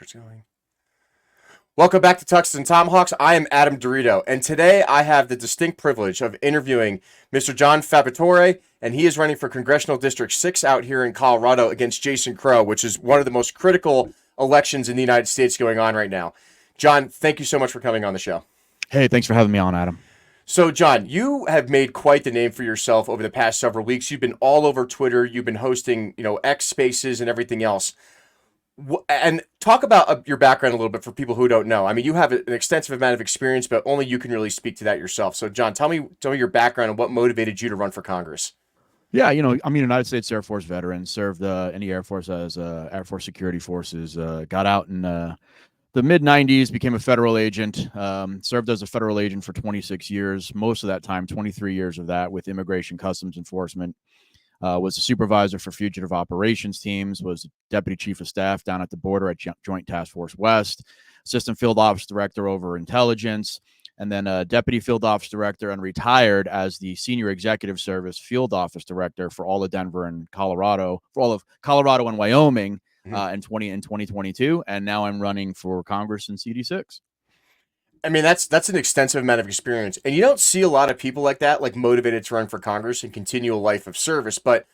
Picture's going. Welcome back to Tuxes and Tomahawks. I am Adam Dorito, and today I have the distinct privilege of interviewing Mr. John Fabbricatore, and he is running for Congressional District 6 out here in Colorado against Jason Crow, which is one of the most critical elections in the United States going on right now. John, thank you so much for coming on the show. Hey, thanks for having me on, Adam. So, John, you have made quite the name for yourself over the past several weeks. You've been all over Twitter. You've been hosting, X Spaces and everything else. And talk about your background a little bit for people who don't know. I mean, you have an extensive amount of experience, but only you can really speak to that yourself. So, John, tell me your background and what motivated you to run for Congress. Yeah, I'm a United States Air Force veteran, served in the Air Force as Air Force Security Forces, got out in the mid-'90s, became a federal agent, served as a federal agent for 26 years, most of that time, 23 years of that with Immigration Customs Enforcement. Was a supervisor for fugitive operations teams, was deputy chief of staff down at the border at Joint Task Force West, assistant field office director over intelligence, and then deputy field office director and retired as the senior executive service field office director for all of Denver and Colorado, for all of Colorado and Wyoming in 2022. And now I'm running for Congress in CD6. I mean, that's an extensive amount of experience. And you don't see a lot of people like that, like motivated to run for Congress and continue a life of service. But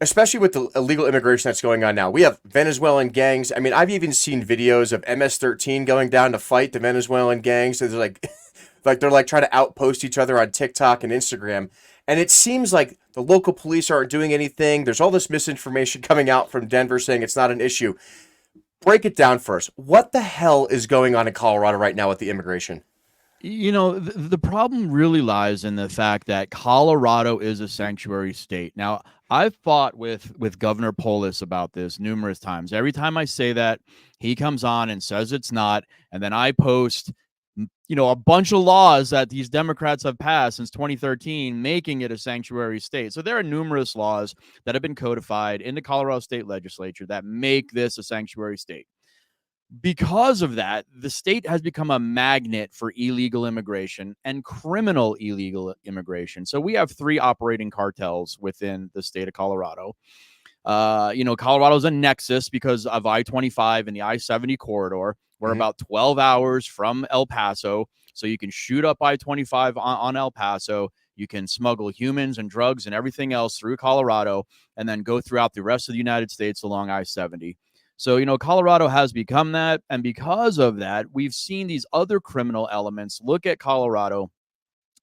especially with the illegal immigration that's going on now, we have Venezuelan gangs. I mean, I've even seen videos of MS-13 going down to fight the Venezuelan gangs. They're like, they're trying to outpost each other on TikTok and Instagram. And it seems like the local police aren't doing anything. There's all this misinformation coming out from Denver saying it's not an issue. Break it down first. What the hell is going on in Colorado right now with the immigration? The problem really lies in the fact that Colorado is a sanctuary state. Now, I've fought with Governor Polis about this numerous times. Every time I say that, he comes on and says it's not, and then I post a bunch of laws that these Democrats have passed since 2013, making it a sanctuary state. So there are numerous laws that have been codified in the Colorado State Legislature that make this a sanctuary state. Because of that, the state has become a magnet for illegal immigration and criminal illegal immigration. So we have 3 operating cartels within the state of Colorado. Colorado's a nexus because of I-25 and the I-70 corridor. We're about 12 hours from El Paso, so you can shoot up I-25 on El Paso. You can smuggle humans and drugs and everything else through Colorado and then go throughout the rest of the United States along I-70. So, Colorado has become that, and because of that, we've seen these other criminal elements look at Colorado,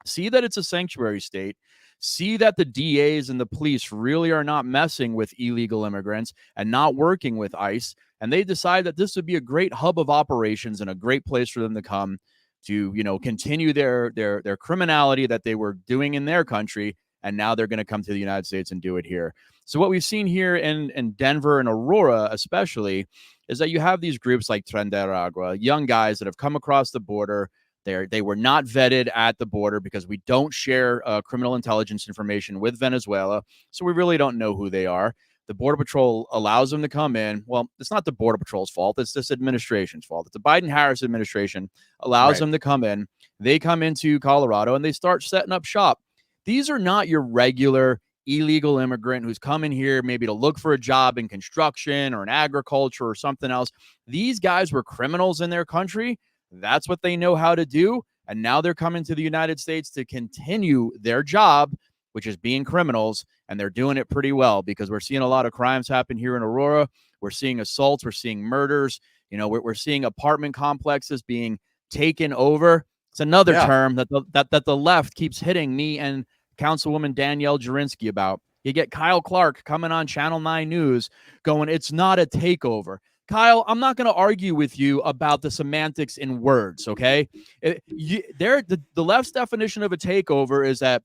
see that it's a sanctuary state, see that the DAs and the police really are not messing with illegal immigrants and not working with ICE, and they decide that this would be a great hub of operations and a great place for them to come to, continue their criminality that they were doing in their country, and now they're going to come to the United States and do it here. So what we've seen here in Denver and Aurora especially is that you have these groups like Tren de Aragua, young guys that have come across the border. They were not vetted at the border because we don't share criminal intelligence information with Venezuela, so we really don't know who they are. The Border Patrol allows them to come in. Well, it's not the Border Patrol's fault. It's this administration's fault. It's the Biden-Harris administration allows them to come in. They come into Colorado, and they start setting up shop. These are not your regular illegal immigrant who's coming here maybe to look for a job in construction or in agriculture or something else. These guys were criminals in their country. That's what they know how to do. And now they're coming to the United States to continue their job, which is being criminals. And they're doing it pretty well because we're seeing a lot of crimes happen here in Aurora. We're seeing assaults. We're seeing murders. We're seeing apartment complexes being taken over. It's another term that the left keeps hitting me and Councilwoman Danielle Jurinsky about. You get Kyle Clark coming on Channel 9 News going, it's not a takeover. Kyle, I'm not going to argue with you about the semantics in words, okay? The left's definition of a takeover is that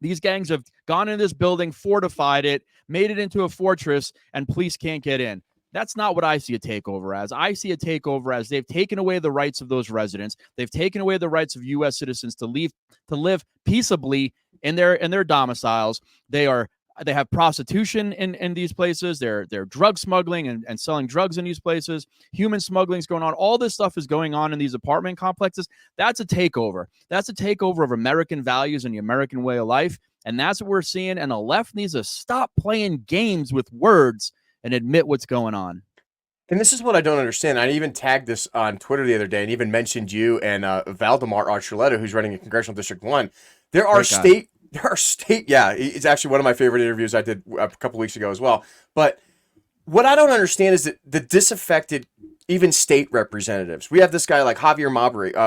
these gangs have gone into this building, fortified it, made it into a fortress, and police can't get in. That's not what I see a takeover as. I see a takeover as they've taken away the rights of those residents. They've taken away the rights of U.S. citizens to live peaceably in their domiciles. They have prostitution in these places. They're drug smuggling and selling drugs in these places. Human smuggling is going on. All this stuff is going on in these apartment complexes. That's a takeover. That's a takeover of American values and the American way of life. And that's what we're seeing. And the left needs to stop playing games with words and admit what's going on. And this is what I don't understand. I even tagged this on Twitter the other day and even mentioned you and Valdemar Archuleta, who's running in Congressional District 1. There are Great guy. yeah, it's actually one of my favorite interviews I did a couple weeks ago as well. But what I don't understand is that the disaffected, even state representatives. We have this guy like Javier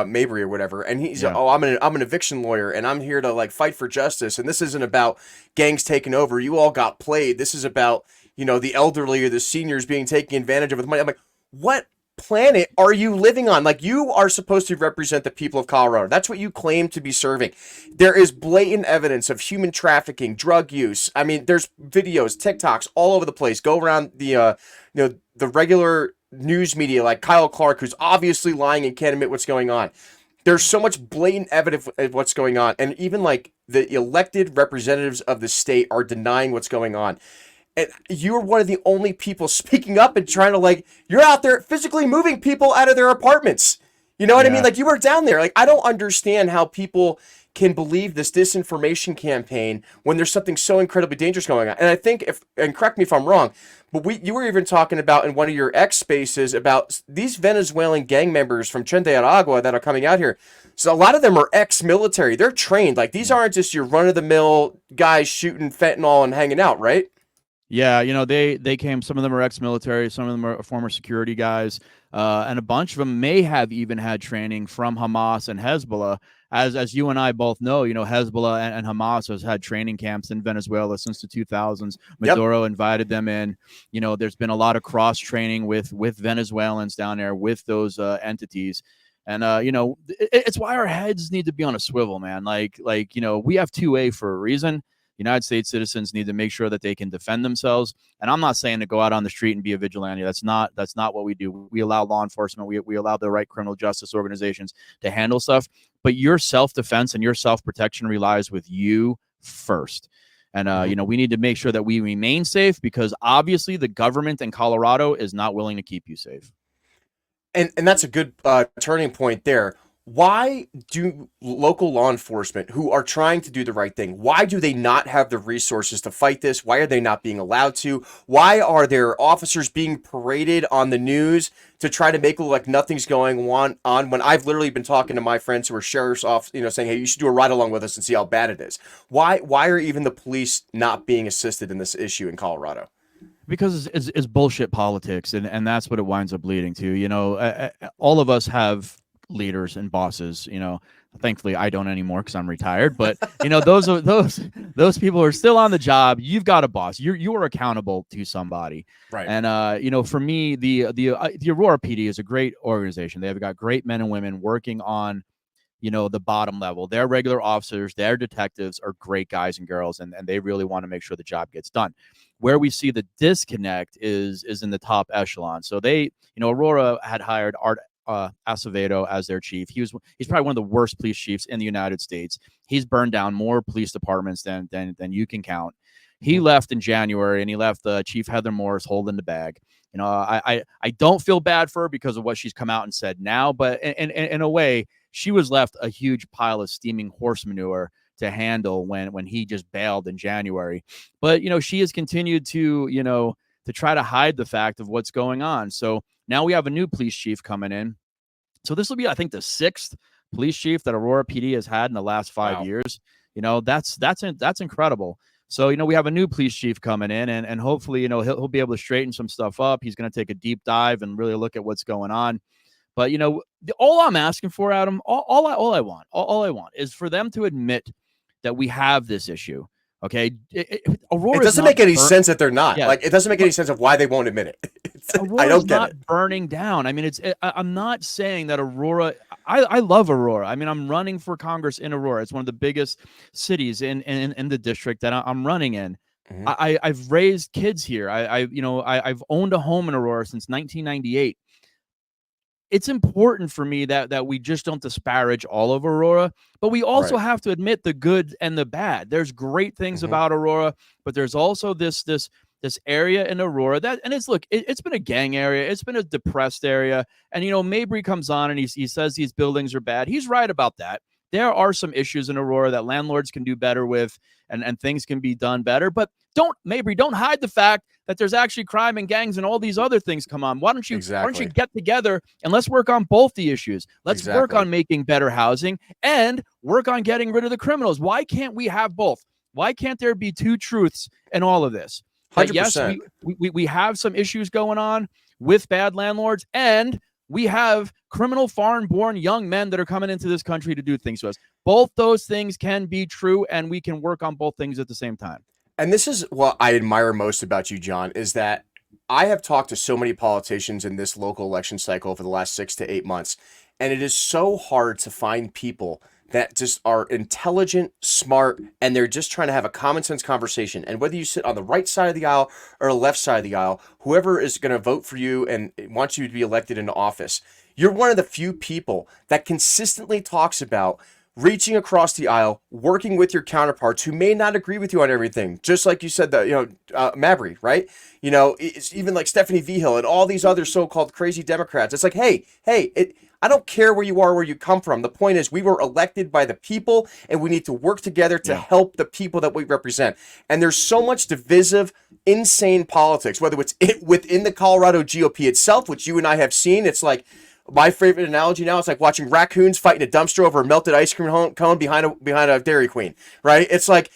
Mabry or whatever, and he's Yeah. oh, I'm an eviction lawyer, and I'm here to like fight for justice. And this isn't about gangs taking over. You all got played. This is about the elderly or the seniors being taken advantage of with money. I'm like, what planet are you living on? Like, you are supposed to represent the people of Colorado. That's what you claim to be serving. There is blatant evidence of human trafficking, drug use. I mean, there's videos, TikToks all over the place. Go around the regular news media like Kyle Clark, who's obviously lying and can't admit what's going on. There's so much blatant evidence of what's going on, and even like the elected representatives of the state are denying what's going on. And you're one of the only people speaking up and trying to you're out there physically moving people out of their apartments. You know what I mean? Yeah. Like, you were down there. Like, I don't understand how people can believe this disinformation campaign when there's something so incredibly dangerous going on. And I think and correct me if I'm wrong, but you were even talking about in one of your X spaces about these Venezuelan gang members from Tren de Aragua that are coming out here. So a lot of them are ex-military. They're trained. Like, these aren't just your run-of-the-mill guys shooting fentanyl and hanging out, right? Yeah, they came. Some of them are ex-military, some of them are former security guys, and a bunch of them may have even had training from Hamas and Hezbollah. As you and I both know, Hezbollah and Hamas has had training camps in Venezuela since the 2000s. Yep. Maduro invited them in. There's been a lot of cross training with Venezuelans down there with those entities. And it's why our heads need to be on a swivel, man. We have 2A for a reason. United States citizens need to make sure that they can defend themselves. And I'm not saying to go out on the street and be a vigilante. That's not what we do. We allow law enforcement. We allow the right criminal justice organizations to handle stuff. But your self-defense and your self-protection relies with you first. And, we need to make sure that we remain safe, because obviously the government in Colorado is not willing to keep you safe. And that's a good turning point there. Why do local law enforcement who are trying to do the right thing, why do they not have the resources to fight this? Why are they not being allowed to? Why are their officers being paraded on the news to try to make it look like nothing's going on when I've literally been talking to my friends who are sheriffs off, saying, hey, you should do a ride along with us and see how bad it is. Why are even the police not being assisted in this issue in Colorado? Because it's bullshit politics, and that's what it winds up leading to. All of us have leaders and bosses. Thankfully I don't anymore because I'm retired, but those people are still on the job. You've got a boss. You are accountable to somebody, right? And for me, the Aurora PD is a great organization. They've got great men and women working on the bottom level. Their regular officers, their detectives are great guys and girls, and they really want to make sure the job gets done. Where we see the disconnect is in the top echelon. So Aurora had hired Art Acevedo as their chief. He's probably one of the worst police chiefs in the United States. He's burned down more police departments than you can count. He left in January, and he left Chief Heather Morris holding the bag. I don't feel bad for her because of what she's come out and said now, but in a way, she was left a huge pile of steaming horse manure to handle when he just bailed in January. But she has continued to try to hide the fact of what's going on. So now we have a new police chief coming in. So this will be, I think, the 6th police chief that Aurora PD has had in the last 5 years. That's incredible. So, we have a new police chief coming in, and hopefully, he'll be able to straighten some stuff up. He's going to take a deep dive and really look at what's going on. But, all I'm asking for, Adam, all I want is for them to admit that we have this issue. Okay, Aurora. It doesn't make any sense that they're not. Yeah. It doesn't make any sense of why they won't admit it. I don't get it. Burning down. I mean, I'm not saying that Aurora. I love Aurora. I mean, I'm running for Congress in Aurora. It's one of the biggest cities in the district that I'm running in. Mm-hmm. I've raised kids here. I've owned a home in Aurora since 1998. It's important for me that we just don't disparage all of Aurora, but we also have to admit the good and the bad. There's great things about Aurora, but there's also this area in Aurora it's been a gang area. It's been a depressed area. And, Mabry comes on and he says these buildings are bad. He's right about that. There are some issues in Aurora that landlords can do better with. and things can be done better. But don't hide the fact that there's actually crime and gangs and all these other things come on. Why don't you get together and let's work on both the issues? Let's work on making better housing and work on getting rid of the criminals. Why can't we have both? Why can't there be two truths in all of this? 100%. Yes, we have some issues going on with bad landlords, and we have criminal foreign-born young men that are coming into this country to do things to us. Both those things can be true, and we can work on both things at the same time. And this is what I admire most about you, John, is that I have talked to so many politicians in this local election cycle for the last 6 to 8 months, and it is so hard to find people that just are intelligent, smart, and they're just trying to have a common sense conversation. And whether you sit on the right side of the aisle or the left side of the aisle, whoever is going to vote for you and wants you to be elected into office, you're one of the few people that consistently talks about reaching across the aisle, working with your counterparts who may not agree with you on everything. Just like you said, Mabry, right? It's even like Stephanie Vigil and all these other so-called crazy Democrats. It's like, hey, I don't care where you are, where you come from. The point is we were elected by the people and we need to work together to help the people that we represent. And there's so much divisive, insane politics, whether it's within the Colorado GOP itself, which you and I have seen. It's like, my favorite analogy now is like watching raccoons fighting a dumpster over a melted ice cream cone behind a Dairy Queen, right? It's like,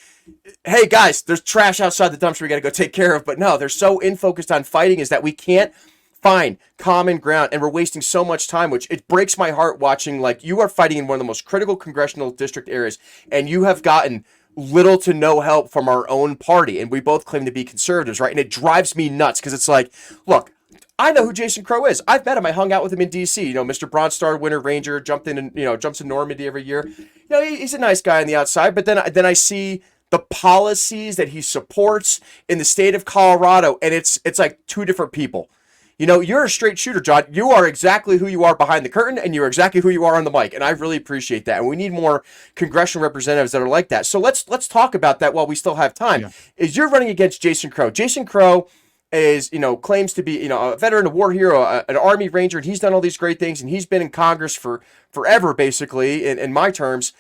hey guys, there's trash outside the dumpster we got to go take care of. But no, they're so focused on fighting is that we can't find common ground, and we're wasting so much time, which it breaks my heart watching. Like, you are fighting in one of the most critical congressional district areas, and you have gotten little to no help from our own party, and we both claim to be conservatives, right? And it drives me nuts because it's like, look, I know who Jason Crow is. I've met him. I hung out with him in D.C. Mr. Bronze Star Winter Ranger, jumps to Normandy every year. He's a nice guy on the outside, but then I see the policies that he supports in the state of Colorado, and it's like two different people. You're a straight shooter, John. You are exactly who you are behind the curtain, and you're exactly who you are on the mic, and I really appreciate that. And we need more congressional representatives that are like that. So let's talk about that while we still have time. Yeah. Is you're running against Jason Crow. Jason Crow is, claims to be, a veteran, a war hero, an Army Ranger, and he's done all these great things, and he's been in Congress for forever, basically, in my terms,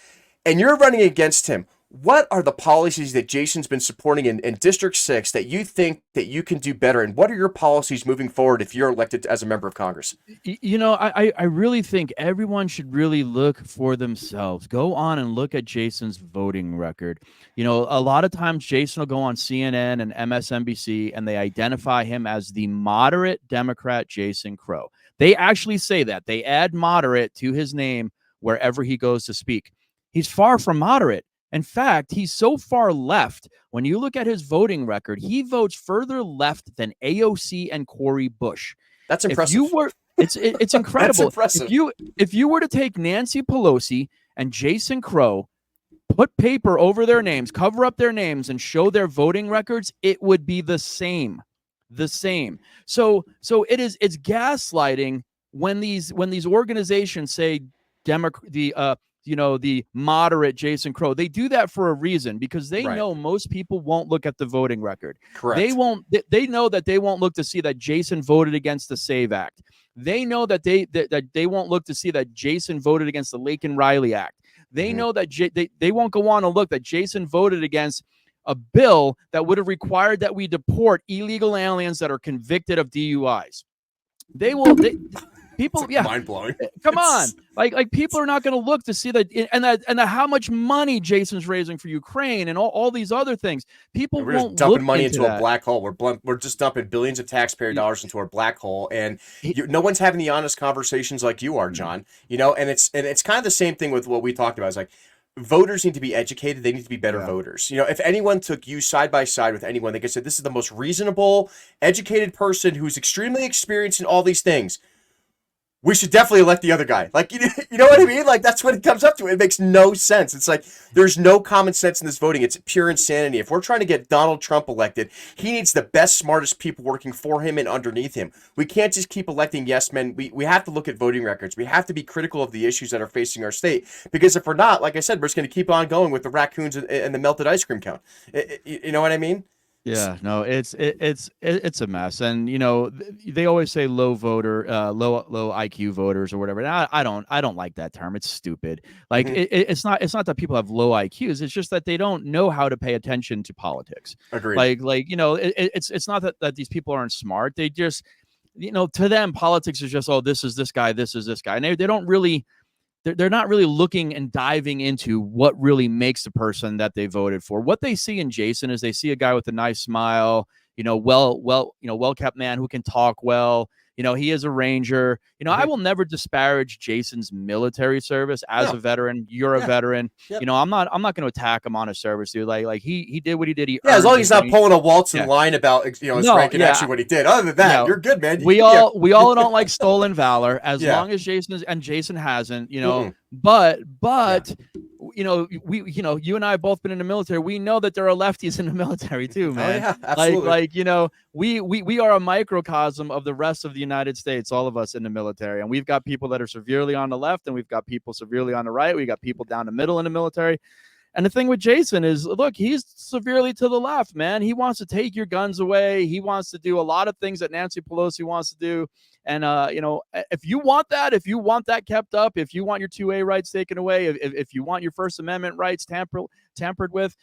and you're running against him. What are the policies that Jason's been supporting in District 6 that you think that you can do better, and what are your policies moving forward if you're elected as a member of Congress? I really think everyone should really look for themselves. Go on and look at Jason's voting record. A lot of times Jason will go on CNN and MSNBC, and they identify him as the moderate Democrat Jason Crow. They actually say that. They add moderate to his name wherever he goes to speak. He's far from moderate. In fact, he's so far left. When you look at his voting record, he votes further left than AOC and Cori Bush. That's impressive. It's incredible. That's impressive. If you were to take Nancy Pelosi and Jason Crow, put paper over their names, cover up their names, and show their voting records, it would be the same. So it's gaslighting when these organizations say the moderate Jason Crow. They do that for a reason, because they know most people won't look at the voting record. Correct. They know that they won't look to see that Jason voted against the SAVE Act. They know that they won't look to see that Jason voted against the Lake and Riley Act. They know that they won't go on and look that Jason voted against a bill that would have required that we deport illegal aliens that are convicted of DUIs. People, mind blowing. Come on, like people are not going to look to see that, and how much money Jason's raising for Ukraine and all these other things. People we're won't just dumping look money into a black hole. We're just dumping billions of taxpayer dollars into a black hole, and no one's having the honest conversations like you are, John. And it's kind of the same thing with what we talked about. It's like, voters need to be educated. They need to be better voters. If anyone took you side by side with anyone, they could say, this is the most reasonable, educated person who's extremely experienced in all these things. We should definitely elect the other guy. Like, you know what I mean? Like, that's what it comes up to. It makes no sense. It's like, there's no common sense in this voting. It's pure insanity. If we're trying to get Donald Trump elected, he needs the best, smartest people working for him and underneath him. We can't just keep electing yes men. We have to look at voting records. We have to be critical of the issues that are facing our state. Because if we're not, like I said, we're just going to keep on going with the raccoons and the melted ice cream count. You know what I mean? Yeah, no, it's a mess, and they always say low IQ voters or whatever. And I don't like that term. It's stupid. Like Mhm. it's not that people have low IQs. It's just that they don't know how to pay attention to politics. Agreed. It's not that these people aren't smart. They just to them politics is just, oh, this is this guy, this is this guy, and they don't really they're not really looking and diving into what really makes the person that they voted for. What they see in Jason is they see a guy with a nice smile, well kept man who can talk well. He is a ranger. I Mhm. will never disparage Jason's military service as No. a veteran. You're a Yeah. veteran. Yep. I'm not going to attack him on his service, dude. Like he did what he did. He Yeah, as earned long as his he's not money. pulling a waltz and Yeah. lying about his No, rank and yeah. actually what he did. Other than that, you're good, man. We Yeah. all don't like stolen valor as Yeah. long as Jason hasn't, Mm-mm. but Yeah. you and I have both been in the military. We know that there are lefties in the military too, Oh man. yeah, absolutely. We are a microcosm of the rest of the United States, all of us in the military. And we've got people that are severely on the left and we've got people severely on the right. We got people down the middle in the military. And the thing with Jason is, look, he's severely to the left, man. He wants to take your guns away. He wants to do a lot of things that Nancy Pelosi wants to do. And, if you want that kept up, if you want your 2A rights taken away, if you want your First Amendment rights tampered with,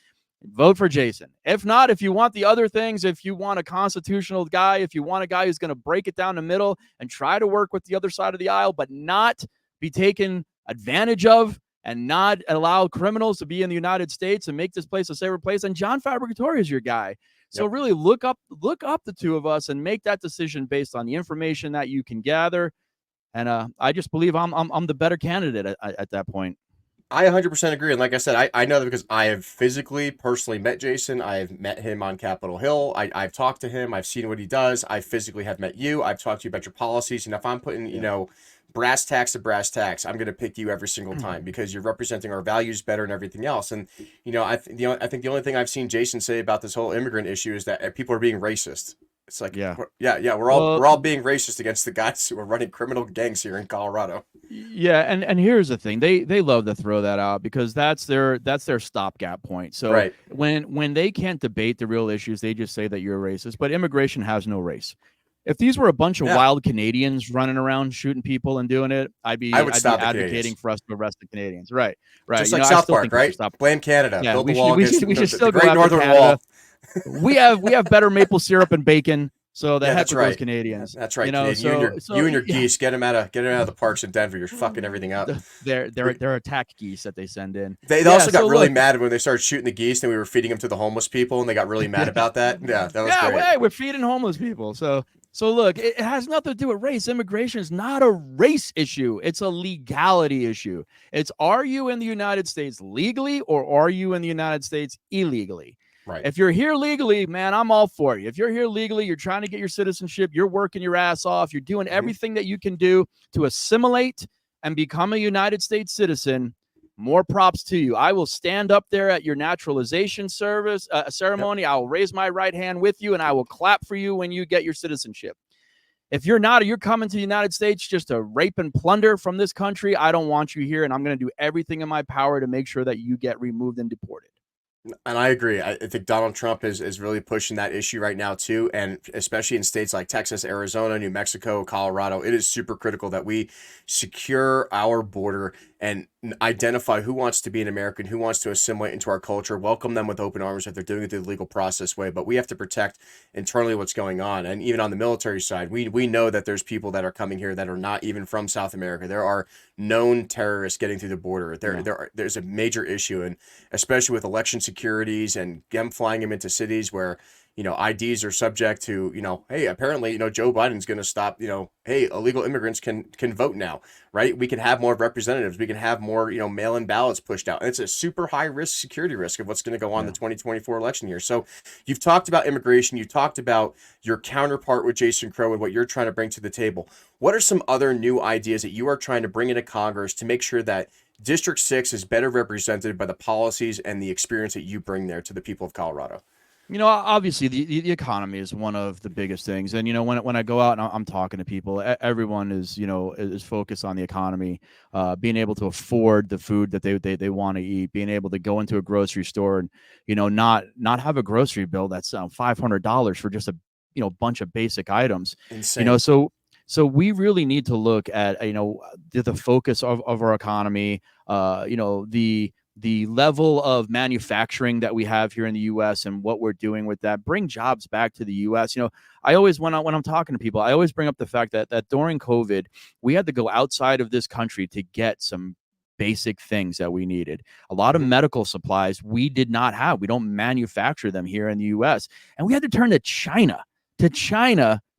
vote for Jason. If not, if you want the other things, if you want a constitutional guy, if you want a guy who's going to break it down the middle and try to work with the other side of the aisle, but not be taken advantage of, and not allow criminals to be in the United States and make this place a safer place, and John Fabbricatore is your guy. So really look up the two of us and make that decision based on the information that you can gather. And I just believe I'm the better candidate at that point. I 100% agree. And like I said, I know that because I have personally met Jason. I've met him on Capitol Hill. I've talked to him. I've seen what he does. I physically have met you. I've talked to you about your policies. And if I'm putting, brass tacks to brass tacks, I'm going to pick you every single time because you're representing our values better and everything else. And, I think the only thing I've seen Jason say about this whole immigrant issue is that people are being racist. It's like, we're all being racist against the guys who are running criminal gangs here in Colorado. Yeah, and here's the thing. They love to throw that out because that's their stopgap point. So Right. when they can't debate the real issues, they just say that you're a racist. But immigration has no race. If these were a bunch of wild Canadians running around shooting people and doing it, I'd be advocating for us to arrest the Canadians. Right. Just like South Park, right? Blame Canada. Yeah, build the wall. We should still go Great after Northern Canada. Wall. We have better maple syrup and bacon. So the heck with those Canadians. That's right. You and your geese, get them out of the parks in Denver. You're fucking everything up. They're attack geese that they send in. They also got really mad when they started shooting the geese and we were feeding them to the homeless people and they got really mad about that. Yeah, that was great. Yeah, we're feeding homeless people. So look, it has nothing to do with race. Immigration is not a race issue. It's a legality issue. It's, are you in the United States legally or are you in the United States illegally? Right. If you're here legally, man, I'm all for you. If you're here legally, you're trying to get your citizenship, you're working your ass off, you're doing everything that you can do to assimilate and become a United States citizen, more props to you. I will stand up there at your naturalization service ceremony. Yep. I will raise my right hand with you and I will clap for you when you get your citizenship. If you're not, you're coming to the United States just to rape and plunder from this country, I don't want you here, and I'm going to do everything in my power to make sure that you get removed and deported. And I agree. I think Donald Trump is really pushing that issue right now too, and especially in states like Texas, Arizona, New Mexico, Colorado, it is super critical that we secure our border and identify who wants to be an American, who wants to assimilate into our culture, welcome them with open arms if they're doing it the legal process way. But we have to protect internally what's going on. And even on the military side, we know that there's people that are coming here that are not even from South America. There are known terrorists getting through the border. There's a major issue, and especially with election securities and them flying them into cities where IDs are subject to, hey, apparently, Joe Biden's going to stop, hey, illegal immigrants can vote now, right? We can have more representatives. We can have more, mail-in ballots pushed out. And it's a super high risk security risk of what's going to go on in the 2024 election year. So you've talked about immigration. You talked about your counterpart with Jason Crow and what you're trying to bring to the table. What are some other new ideas that you are trying to bring into Congress to make sure that District 6 is better represented by the policies and the experience that you bring there to the people of Colorado? Obviously the economy is one of the biggest things. And, when I go out and I'm talking to people, everyone is, is focused on the economy, being able to afford the food that they want to eat, being able to go into a grocery store and, not have a grocery bill that's $500 for just a, bunch of basic items, Insane. so we really need to look at, the focus of our economy, the level of manufacturing that we have here in the US and what we're doing with that, bring jobs back to the US. I always, when I'm talking to people, I always bring up the fact that during COVID, we had to go outside of this country to get some basic things that we needed. A lot of Mhm. medical supplies we did not have. We don't manufacture them here in the US. And we had to turn to China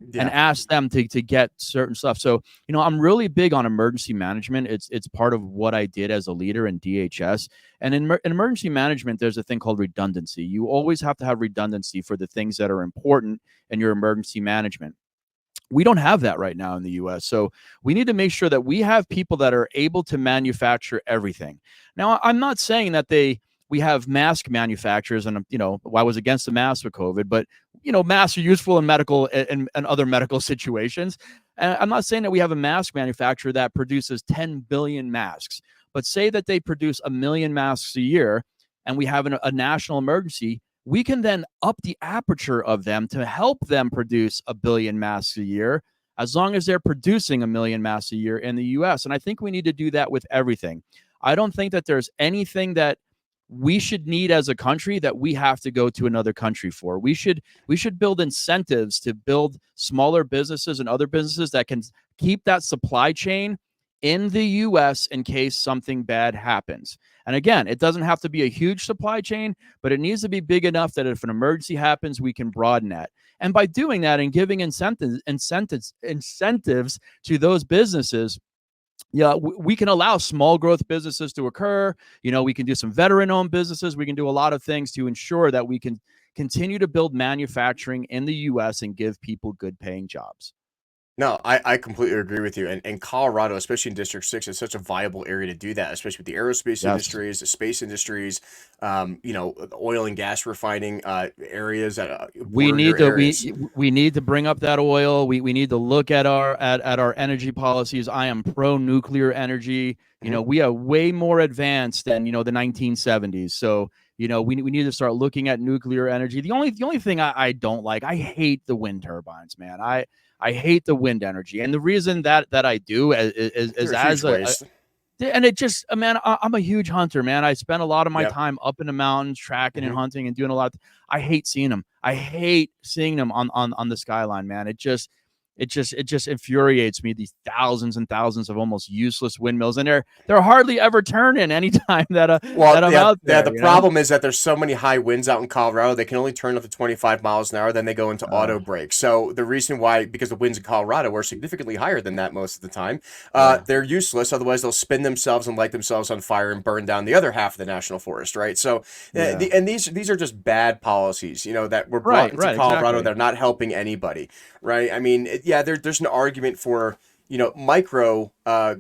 and Yeah. ask them to get certain stuff. So, I'm really big on emergency management. It's part of what I did as a leader in DHS. And in emergency management, there's a thing called redundancy. You always have to have redundancy for the things that are important in your emergency management. We don't have that right now in the US. So we need to make sure that we have people that are able to manufacture everything. Now, I'm not saying that we have mask manufacturers, and I was against the mask for COVID, but masks are useful in medical and other medical situations. And I'm not saying that we have a mask manufacturer that produces 10 billion masks, but say that they produce 1 million masks a year, and we have a national emergency. We can then up the aperture of them to help them produce 1 billion masks a year, as long as they're producing 1 million masks a year in the US. And I think we need to do that with everything. I don't think that there's anything that we should need as a country that we have to go to another country for. We should build incentives to build smaller businesses and other businesses that can keep that supply chain in the US in case something bad happens. And again, it doesn't have to be a huge supply chain, but it needs to be big enough that if an emergency happens, we can broaden that. And by doing that and giving incentives to those businesses, yeah, we can allow small growth businesses to occur. We can do some veteran owned businesses. We can do a lot of things to ensure that we can continue to build manufacturing in the US and give people good paying jobs. No, I completely agree with you. And Colorado, especially in District 6, is such a viable area to do that, especially with the aerospace Yes. industries, the space industries, the oil and gas refining areas, We border need to areas. we need to bring up that oil. We need to look at our energy policies. I am pro nuclear energy. Mhm. We are way more advanced than the 1970s. So we need to start looking at nuclear energy. The only thing I don't like, I hate the wind turbines, man. I hate the wind energy, and the reason that I do is They're a as huge a waste. and it just, man, I'm a huge hunter, man. I spend a lot of my Yep. time up in the mountains, tracking and Hmm. hunting and doing a lot. I hate seeing them. I hate seeing them on the skyline, man. It just infuriates me. These thousands and thousands of almost useless windmills, and they're hardly ever turning anytime Well, that I'm yeah, out yeah. there. The problem is that there's so many high winds out in Colorado. They can only turn up to 25 miles an hour. Then they go into auto brake. So the reason why, because the winds in Colorado are significantly higher than that most of the time, Yeah, they're useless. Otherwise, they'll spin themselves and light themselves on fire and burn down the other half of the national forest. Right. So, yeah. these are just bad policies, that were brought Right, into right, Colorado. exactly. They're not helping anybody. Right. I mean, yeah, there's an argument for micro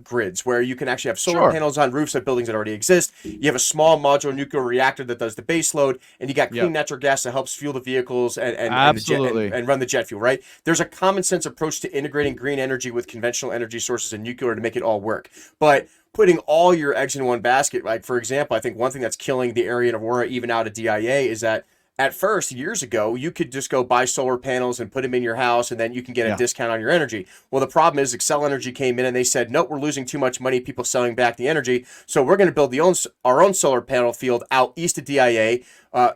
grids where you can actually have solar Sure. panels on roofs of buildings that already exist. You have a small modular nuclear reactor that does the base load, and you got clean Yep. natural gas that helps fuel the vehicles and the jet Absolutely. and run the jet fuel. Right? There's a common sense approach to integrating green energy with conventional energy sources and nuclear to make it all work. But putting all your eggs in one basket, like for example, I think one thing that's killing the area in Aurora, even out of DIA, is that at first, years ago, you could just go buy solar panels and put them in your house, and then you can get a Yeah. discount on your energy. Well, the problem is, Excel Energy came in and they said, nope, we're losing too much money, people selling back the energy. So we're going to build our own solar panel field out east of DIA,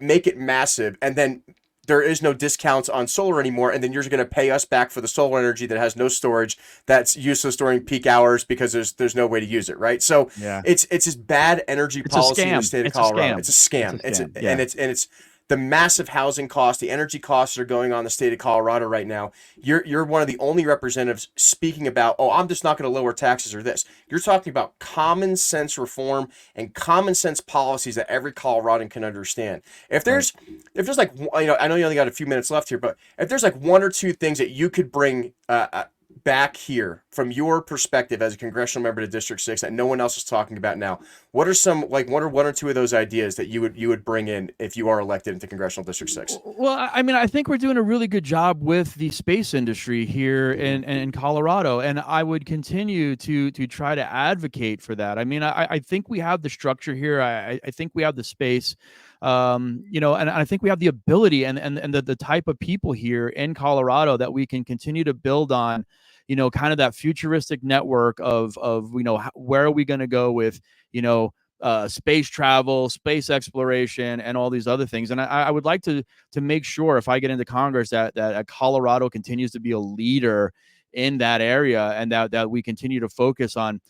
make it massive, and then there is no discounts on solar anymore, and then you're going to pay us back for the solar energy that has no storage, that's useless during peak hours because there's no way to use it, right? So Yeah. it's just bad energy It's a policy in the scam. state of It's a Colorado. It's scam. a It's a scam. scam. Yeah. It's the massive housing costs, the energy costs that are going on in the state of Colorado right now. You're one of the only representatives speaking about, oh, I'm just not going to lower taxes or this. You're talking about common sense reform and common sense policies that every Coloradan can understand. If Right. there's if there's like I know you only got a few minutes left here, but if there's like one or two things that you could bring back here from your perspective as a congressional member to District 6 that no one else is talking about now, what are some, like, what are one or two of those ideas that you would bring in if you are elected into congressional District 6? Well, I mean, I think we're doing a really good job with the space industry here in Colorado, and I would continue to try to advocate for that. I mean, I think we have the structure here. I think we have the space, and I think we have the ability and the type of people here in Colorado that we can continue to build on. Kind of that futuristic network of where are we going to go with space travel, space exploration, and all these other things. And I would like to make sure if I get into Congress that Colorado continues to be a leader in that area, and that we continue to focus on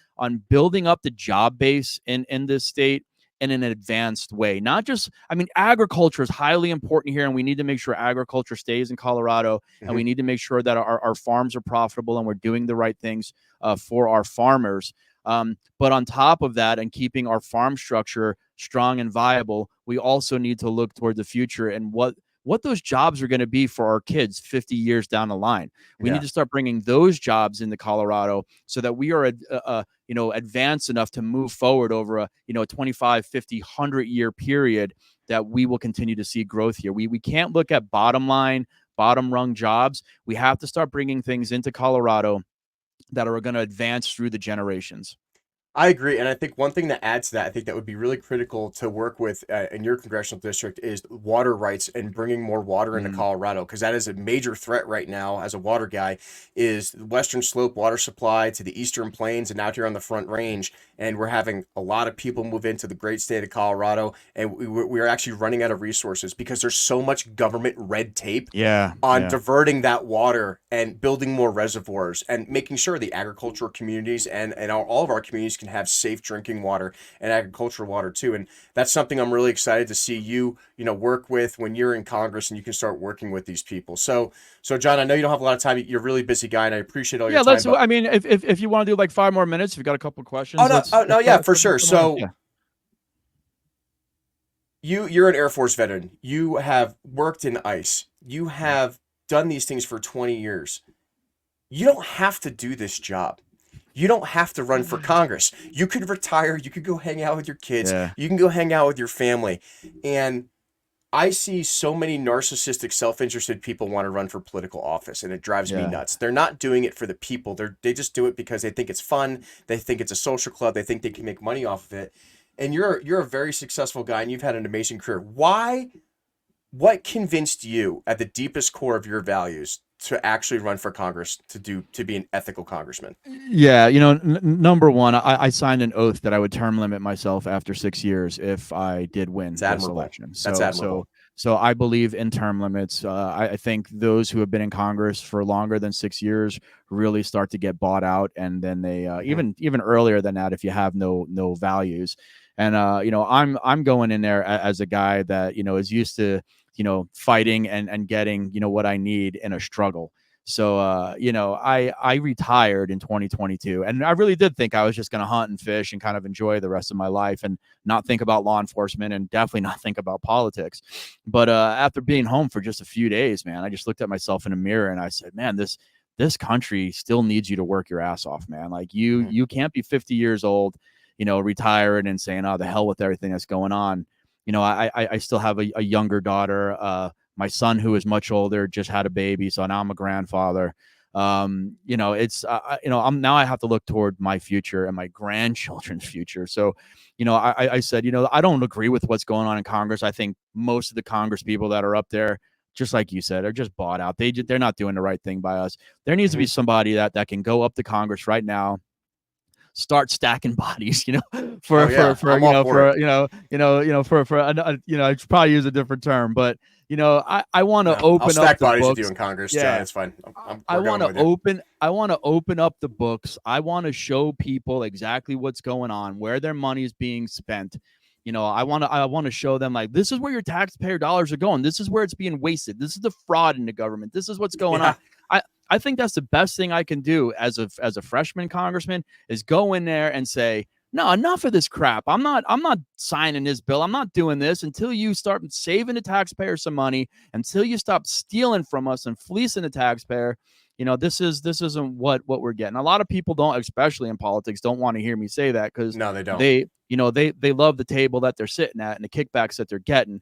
building up the job base in this state in an advanced way. Not just, I mean, agriculture is highly important here, and we need to make sure agriculture stays in Colorado, and we need to make sure that our farms are profitable and we're doing the right things for our farmers. But on top of that, and keeping our farm structure strong and viable, we also need to look toward the future and what those jobs are going to be for our kids 50 years down the line. We need to start bringing those jobs into Colorado so that we are advanced enough to move forward over a 25, 50, 100-year period, that we will continue to see growth here. We can't look at bottom rung jobs. We have to start bringing things into Colorado that are going to advance through the generations. I agree, and I think one thing that adds to that, I think that would be really critical to work with in your congressional district, is water rights and bringing more water into Colorado, because that is a major threat right now. As a water guy, is the Western Slope water supply to the Eastern Plains and out here on the Front Range, and we're having a lot of people move into the great state of Colorado, and we are actually running out of resources because there's so much government red tape on diverting that water and building more reservoirs and making sure the agricultural communities and all of our communities can have safe drinking water and agricultural water too. And that's something I'm really excited to see you work with when you're in Congress and you can start working with these people. So John, I know you don't have a lot of time. You're a really busy guy, and I appreciate all your time. I mean, if you want to do like 5 more minutes, if you got a couple of questions. Yeah, for sure. So you're an Air Force veteran. You have worked in ICE. You have done these things for 20 years. You don't have to do this job. You don't have to run for Congress. You could retire. You could go hang out with your kids. You can go hang out with your family. And I see so many narcissistic, self-interested people want to run for political office, and it drives me nuts. They're not doing it for the people. They just do it because they think it's fun. They think it's a social club. They think they can make money off of it. And you're a very successful guy, and you've had an amazing career. What convinced you at the deepest core of your values to actually run for Congress, to be an ethical congressman? Yeah, number one, I signed an oath that I would term limit myself after 6 years if I did win this election. That's admirable. So I believe in term limits. I think those who have been in Congress for longer than 6 years really start to get bought out, and then they even earlier than that if you have no values. And I'm going in there as a guy that is used to fighting and getting what I need in a struggle. So I retired in 2022, and I really did think I was just going to hunt and fish and kind of enjoy the rest of my life and not think about law enforcement and definitely not think about politics. But after being home for just a few days, man, I just looked at myself in a mirror and I said, man, this country still needs you to work your ass off, man. Like you can't be 50 years old, retired and saying, oh, the hell with everything that's going on. I still have a younger daughter. My son, who is much older, just had a baby, so now I'm a grandfather. It's now I have to look toward my future and my grandchildren's future. So, I said, I don't agree with what's going on in Congress. I think most of the Congress people that are up there, just like you said, are just bought out. They're not doing the right thing by us. There needs to be somebody that can go up to Congress right now, start stacking bodies, I probably use a different term, but I want to open I'll stack up the bodies books. with you in Congress. Yeah, it's fine. I want to open up the books. I want to show people exactly what's going on, where their money is being spent. I want to show them, like, this is where your taxpayer dollars are going. This is where it's being wasted. This is the fraud in the government. This is what's going on. I think that's the best thing I can do as a freshman congressman, is go in there and say, no, enough of this crap. I'm not signing this bill. I'm not doing this until you start saving the taxpayer some money, until you stop stealing from us and fleecing the taxpayer. this isn't what we're getting. A lot of people don't, especially in politics, don't want to hear me say that because No, they don't. they love the table that they're sitting at and the kickbacks that they're getting.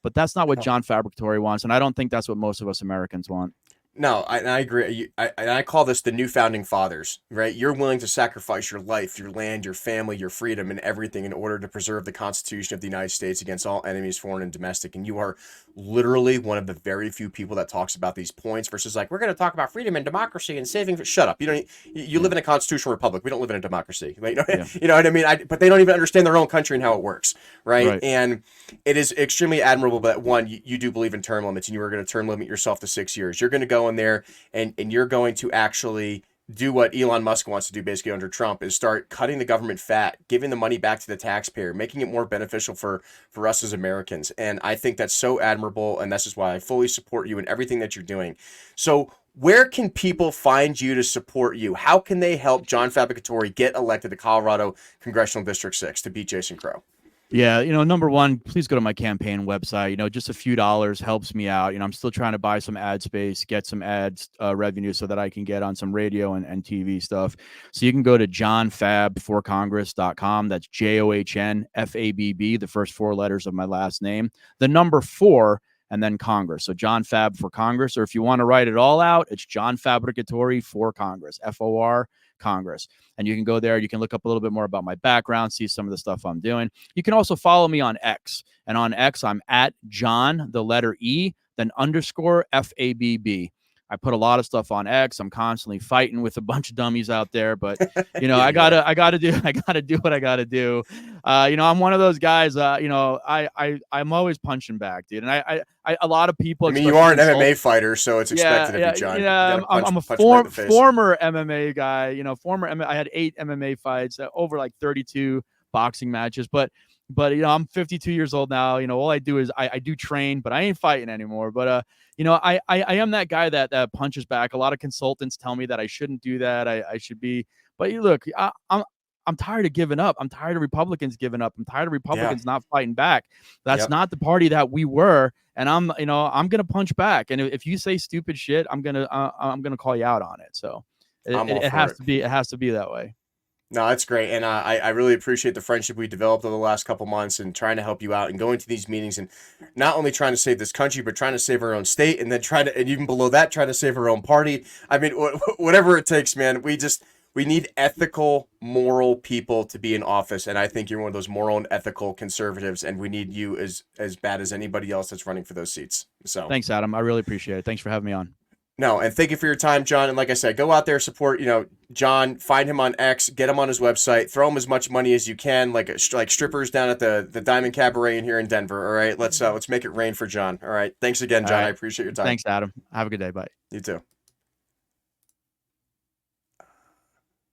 But that's not what John Fabbricatore wants, and I don't think that's what most of us Americans want. No, I agree. I call this the new founding fathers, right? You're willing to sacrifice your life, your land, your family, your freedom, and everything in order to preserve the Constitution of the United States against all enemies, foreign and domestic. And you are literally one of the very few people that talks about these points versus like, we're going to talk about freedom and democracy and saving. Shut up. You live in a constitutional republic. We don't live in a democracy. Like, you know what I mean? But they don't even understand their own country and how it works, right? And it is extremely admirable that, one, you do believe in term limits and you are going to term limit yourself to 6 years. You're going to go in there and you're going to actually do what Elon Musk wants to do basically under Trump, is start cutting the government fat, giving the money back to the taxpayer, making it more beneficial for us as Americans. And I think that's so admirable, and this is why I fully support you in everything that you're doing. So where can people find you to support you? How can they help John Fabbricatore get elected to Colorado Congressional District 6 to beat Jason Crow? Yeah, number one, please go to my campaign website. Just a few dollars helps me out. I'm still trying to buy some ad space, get some ads revenue so that I can get on some radio and TV stuff. So you can go to johnfab4congress.com. That's JOHNFABB, the first 4 letters of my last name, the number 4, and then Congress. So John Fab for Congress, or if you want to write it all out, it's John Fabbricatore for Congress, FOR Congress. And you can go there. You can look up a little bit more about my background, see some of the stuff I'm doing. You can also follow me on X. And on X, I'm at John, the letter E, then underscore FABB. I put a lot of stuff on X. I'm constantly fighting with a bunch of dummies out there, but Yeah, I gotta do what I gotta do. I'm one of those guys. I'm always punching back, dude. And I a lot of people. I mean, you are an MMA fighter, so it's expected of you, John. I'm a former MMA guy. I had 8 MMA fights, over like 32 boxing matches, but I'm 52 years old now. All I do is I do train, but I ain't fighting anymore. But I am that guy that punches back. A lot of consultants tell me that I shouldn't do that. I should be. But look, I'm tired of giving up. I'm tired of Republicans giving up. I'm tired of Republicans not fighting back. That's not the party that we were. And I'm gonna punch back. And if you say stupid shit, I'm gonna call you out on it. So it has to be that way. No, that's great. And I really appreciate the friendship we developed over the last couple months and trying to help you out and going to these meetings and not only trying to save this country, but trying to save our own state and then and even below that, trying to save our own party. I mean, whatever it takes, man, we need ethical, moral people to be in office. And I think you're one of those moral and ethical conservatives, and we need you as bad as anybody else that's running for those seats. So thanks, Adam. I really appreciate it. Thanks for having me on. No, and thank you for your time, John. And like I said, go out there, support, John, find him on X, get him on his website, throw him as much money as you can, like strippers down at the Diamond Cabaret in here in Denver. All right, let's make it rain for John. All right, thanks again, John. Right. I appreciate your time. Thanks, Adam. Have a good day. Bye. You too.